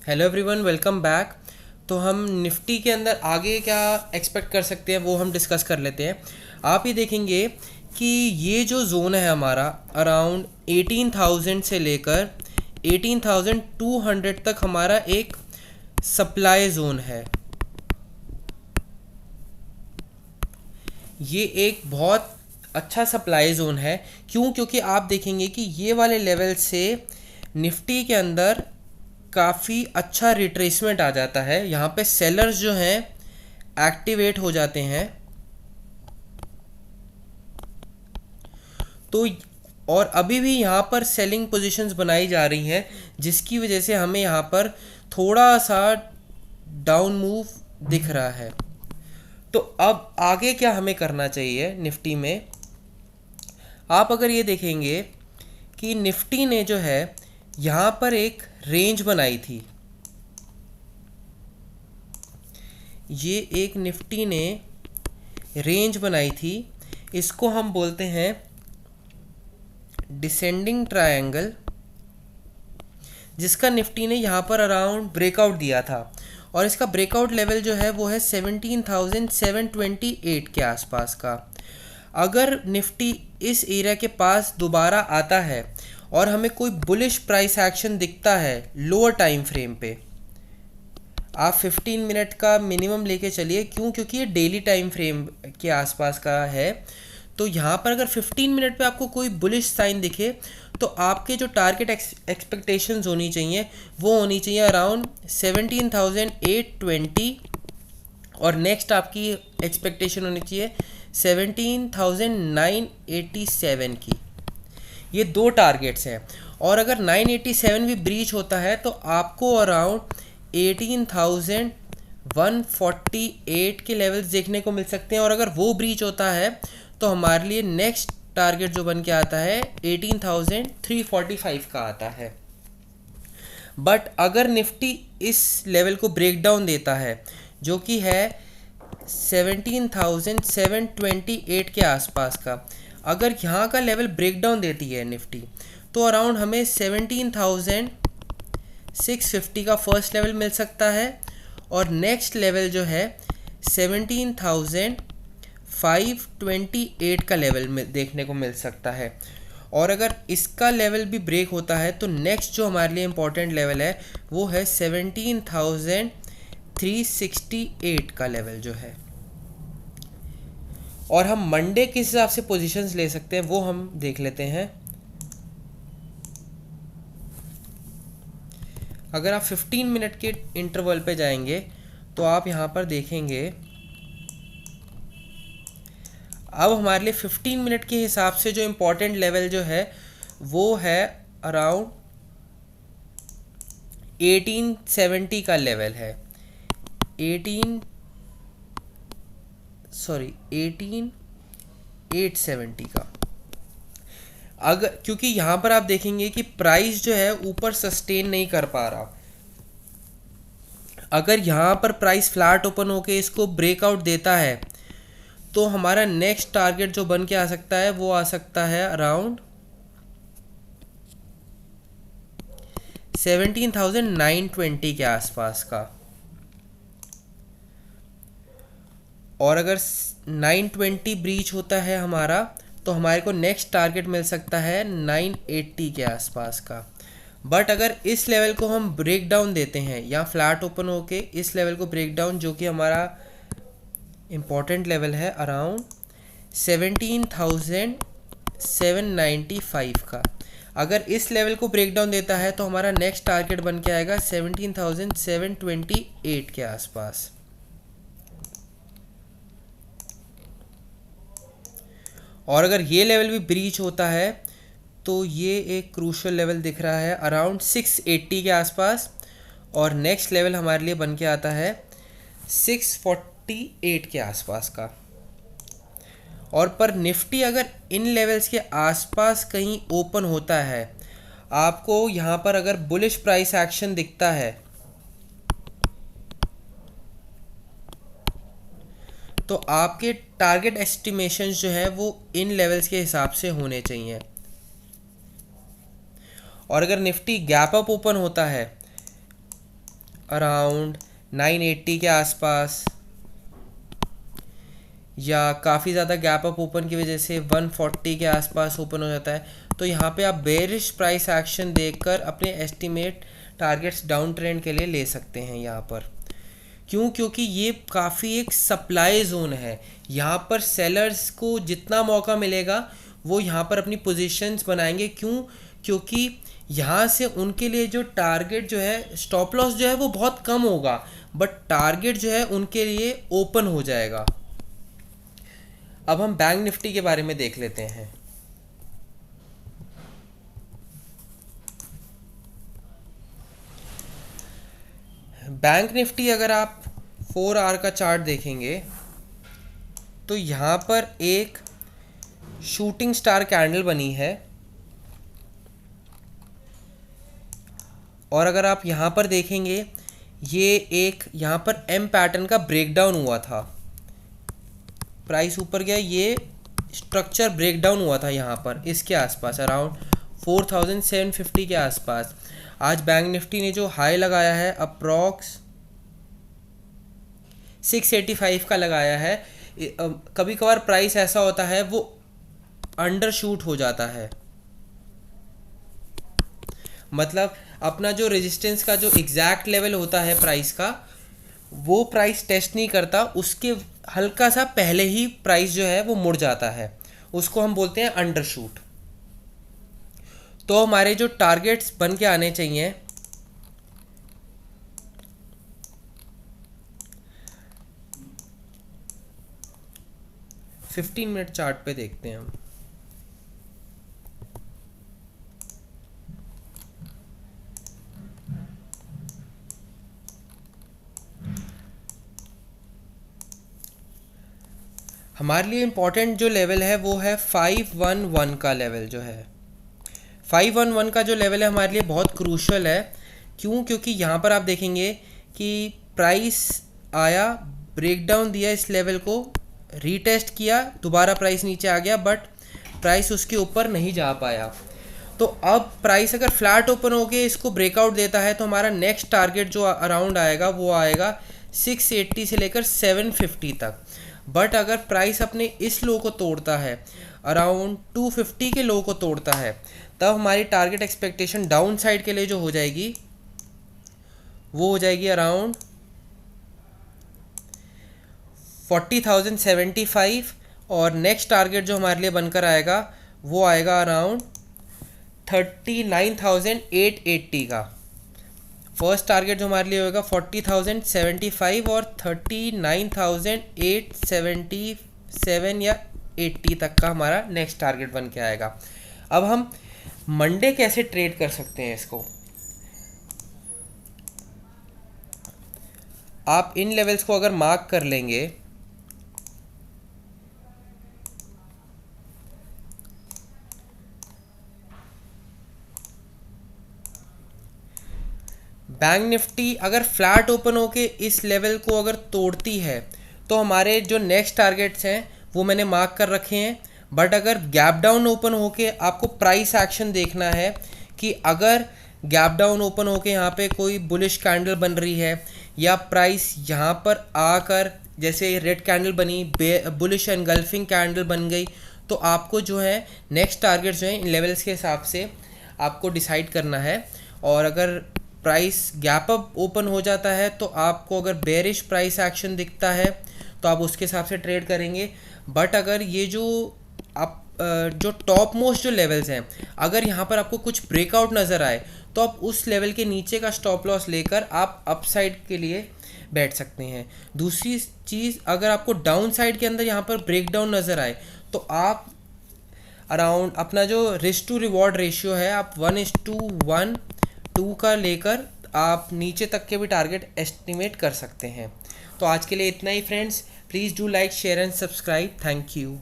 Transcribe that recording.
Hello everyone, welcome back. तो हम Nifty के अंदर आगे क्या एक्सपेक्ट कर सकते हैं वो हम डिस्कस कर लेते हैं। आप ये देखेंगे कि ये जो जोन है हमारा अराउंड 18,000 से लेकर 18,200 तक हमारा एक सप्लाई जोन है। ये एक बहुत अच्छा सप्लाई जोन है। क्यों? क्योंकि आप देखेंगे कि ये वाले लेवल से निफ्टी के अंदर काफ़ी अच्छा रिट्रेसमेंट आ जाता है। यहाँ पे सेलर्स जो हैं एक्टिवेट हो जाते हैं। तो और अभी भी यहाँ पर सेलिंग पोजीशंस बनाई जा रही हैं, जिसकी वजह से हमें यहाँ पर थोड़ा सा डाउन मूव दिख रहा है। तो अब आगे क्या हमें करना चाहिए निफ्टी में? आप अगर ये देखेंगे कि निफ्टी ने जो है यहाँ पर एक रेंज बनाई थी। ये एक निफ्टी ने रेंज बनाई थी, इसको हम बोलते हैं डिसेंडिंग ट्रायंगल, जिसका निफ्टी ने यहाँ पर अराउंड ब्रेकआउट दिया था। और इसका ब्रेकआउट लेवल जो है वो है 17,728 के आसपास का। अगर निफ्टी इस एरिया के पास दोबारा आता है और हमें कोई बुलिश प्राइस एक्शन दिखता है लोअर टाइम फ्रेम पे, आप 15 मिनट का मिनिमम लेके चलिए। क्यों? क्योंकि ये डेली टाइम फ्रेम के आसपास का है। तो यहाँ पर अगर 15 मिनट पे आपको कोई बुलिश साइन दिखे तो आपके जो टारगेट एक्सपेक्टेशंस होनी चाहिए वो होनी चाहिए अराउंड 17,820, और नेक्स्ट आपकी एक्सपेक्टेशन होनी चाहिए 17,987 की। ये दो टारगेट्स हैं। और अगर 987 भी ब्रीच होता है तो आपको अराउंड 18,148 के लेवल्स देखने को मिल सकते हैं। और अगर वो ब्रीच होता है तो हमारे लिए नेक्स्ट टारगेट जो बन के आता है 18,345 का आता है। बट अगर निफ्टी इस लेवल को ब्रेक डाउन देता है जो कि है 17,728 के आसपास का, अगर यहाँ का लेवल ब्रेक डाउन देती है निफ्टी तो अराउंड हमें 17,650 का फर्स्ट लेवल मिल सकता है। और नेक्स्ट लेवल जो है 17,528 का लेवल में देखने को मिल सकता है। और अगर इसका लेवल भी ब्रेक होता है तो नेक्स्ट जो हमारे लिए इम्पोर्टेंट लेवल है वो है 17,368 का लेवल जो है। और हम मंडे किस हिसाब से पोजीशंस ले सकते हैं वो हम देख लेते हैं। अगर आप 15 मिनट के इंटरवल पे जाएंगे तो आप यहाँ पर देखेंगे अब हमारे लिए 15 मिनट के हिसाब से जो इम्पोर्टेंट लेवल जो है वो है अराउंड 1870 का लेवल है। 18,870 का। अगर क्योंकि यहाँ पर आप देखेंगे कि प्राइस जो है ऊपर सस्टेन नहीं कर पा रहा। अगर यहाँ पर प्राइस फ्लैट ओपन होके इसको ब्रेकआउट देता है तो हमारा नेक्स्ट टारगेट जो बन के आ सकता है वो आ सकता है अराउंड 17,920 के आसपास का। और अगर 920 ब्रीच होता है हमारा तो हमारे को नेक्स्ट टारगेट मिल सकता है 980 के आसपास का। बट अगर इस लेवल को हम ब्रेक डाउन देते हैं या फ्लैट ओपन होके इस लेवल को ब्रेक डाउन, जो कि हमारा इम्पोर्टेंट लेवल है अराउंड 17,795 का, अगर इस लेवल को ब्रेक डाउन देता है तो हमारा नेक्स्ट टारगेट बन के आएगा 17,728 के आसपास। और अगर ये लेवल भी ब्रीच होता है तो ये एक क्रूशियल लेवल दिख रहा है अराउंड 680 के आसपास। और नेक्स्ट लेवल हमारे लिए बन के आता है 648 के आसपास का। और पर निफ्टी अगर इन लेवल्स के आसपास कहीं ओपन होता है, आपको यहाँ पर अगर बुलिश प्राइस एक्शन दिखता है तो आपके टारगेट एस्टिमेशंस जो है वो इन लेवल्स के हिसाब से होने चाहिए। और अगर निफ्टी गैप अप ओपन होता है अराउंड 980 के आसपास, या काफ़ी ज़्यादा गैप अप ओपन की वजह से 140 के आसपास ओपन हो जाता है, तो यहाँ पे आप बेरिश प्राइस एक्शन देखकर अपने एस्टिमेट टारगेट्स डाउन ट्रेंड के लिए ले सकते हैं यहाँ पर। क्यों? क्योंकि ये काफ़ी एक सप्लाई जोन है, यहाँ पर सेलर्स को जितना मौका मिलेगा वो यहाँ पर अपनी पोजीशंस बनाएंगे। क्यों? क्योंकि यहाँ से उनके लिए जो टारगेट जो है, स्टॉप लॉस जो है वो बहुत कम होगा, बट टारगेट जो है उनके लिए ओपन हो जाएगा। अब हम बैंक निफ्टी के बारे में देख लेते हैं। बैंक निफ्टी अगर आप 4 आवर का चार्ट देखेंगे तो यहाँ पर एक शूटिंग स्टार कैंडल बनी है, और अगर आप यहाँ पर देखेंगे ये एक यहाँ पर एम पैटर्न का ब्रेकडाउन हुआ था, प्राइस ऊपर गया, ये स्ट्रक्चर ब्रेकडाउन हुआ था यहाँ पर इसके आसपास अराउंड 4750 के आसपास। आज बैंक निफ्टी ने जो हाई लगाया है अप्रॉक्स 685 का लगाया है। कभी कभार प्राइस ऐसा होता है वो अंडर शूट हो जाता है, मतलब अपना जो रेजिस्टेंस का जो एग्जैक्ट लेवल होता है प्राइस का, वो प्राइस टेस्ट नहीं करता, उसके हल्का सा पहले ही प्राइस जो है वो मुड़ जाता है, उसको हम बोलते हैं अंडरशूट। तो हमारे जो टारगेट्स बन के आने चाहिए, फिफ्टीन मिनट चार्ट पे देखते हैं हम। हमारे लिए इम्पोर्टेंट जो लेवल है वो है 511 का लेवल जो है। 511 का जो लेवल है हमारे लिए बहुत क्रूशल है। क्यों? क्योंकि यहाँ पर आप देखेंगे कि प्राइस आया, ब्रेकडाउन दिया, इस लेवल को रीटेस्ट किया, दोबारा प्राइस नीचे आ गया, बट प्राइस उसके ऊपर नहीं जा पाया। तो अब प्राइस अगर फ्लैट ओपन होके इसको ब्रेकआउट देता है तो हमारा नेक्स्ट टारगेट जो अराउंड आएगा वो आएगा 680 से लेकर 750 तक। बट अगर प्राइस अपने इस लो को तोड़ता है, अराउंड 250 के लो को तोड़ता है, तब हमारी टारगेट एक्सपेक्टेशन डाउन साइड के लिए जो हो जाएगी वो हो जाएगी अराउंड 40,075, और नेक्स्ट टारगेट जो हमारे लिए बनकर आएगा वो आएगा अराउंड 39,880 का। फर्स्ट टारगेट जो हमारे लिए होगा 40,075 और 39,877 या 80 तक का हमारा नेक्स्ट टारगेट बन के आएगा। अब हम मंडे कैसे ट्रेड कर सकते हैं इसको, आप इन लेवल्स को अगर मार्क कर लेंगे, बैंक निफ्टी अगर फ्लैट ओपन होके इस लेवल को अगर तोड़ती है तो हमारे जो नेक्स्ट टारगेट्स हैं वो मैंने मार्क कर रखे हैं। बट अगर गैप डाउन ओपन होके आपको प्राइस एक्शन देखना है कि अगर गैप डाउन ओपन होके यहाँ पे कोई बुलिश कैंडल बन रही है या प्राइस यहाँ पर आकर जैसे रेड कैंडल बनी, बुलिश एनगल्फिंग कैंडल बन गई, तो आपको जो है नेक्स्ट टारगेट जो है इन लेवल्स के हिसाब से आपको डिसाइड करना है। और अगर प्राइस गैप अप ओपन हो जाता है तो आपको अगर बेरिश प्राइस एक्शन दिखता है तो आप उसके हिसाब से ट्रेड करेंगे। बट अगर ये जो आप जो टॉप मोस्ट जो लेवल्स हैं, अगर यहाँ पर आपको कुछ ब्रेकआउट नज़र आए तो आप उस लेवल के नीचे का स्टॉप लॉस लेकर आप अपसाइड के लिए बैठ सकते हैं। दूसरी चीज़, अगर आपको डाउन साइड के अंदर यहाँ पर ब्रेकडाउन नज़र आए तो आप अराउंड अपना जो रिस्क टू रिवॉर्ड रेशियो है आप 1:1:2 का लेकर आप नीचे तक के भी टारगेट एस्टिमेट कर सकते हैं। तो आज के लिए इतना ही friends, please do like, share and subscribe. Thank you.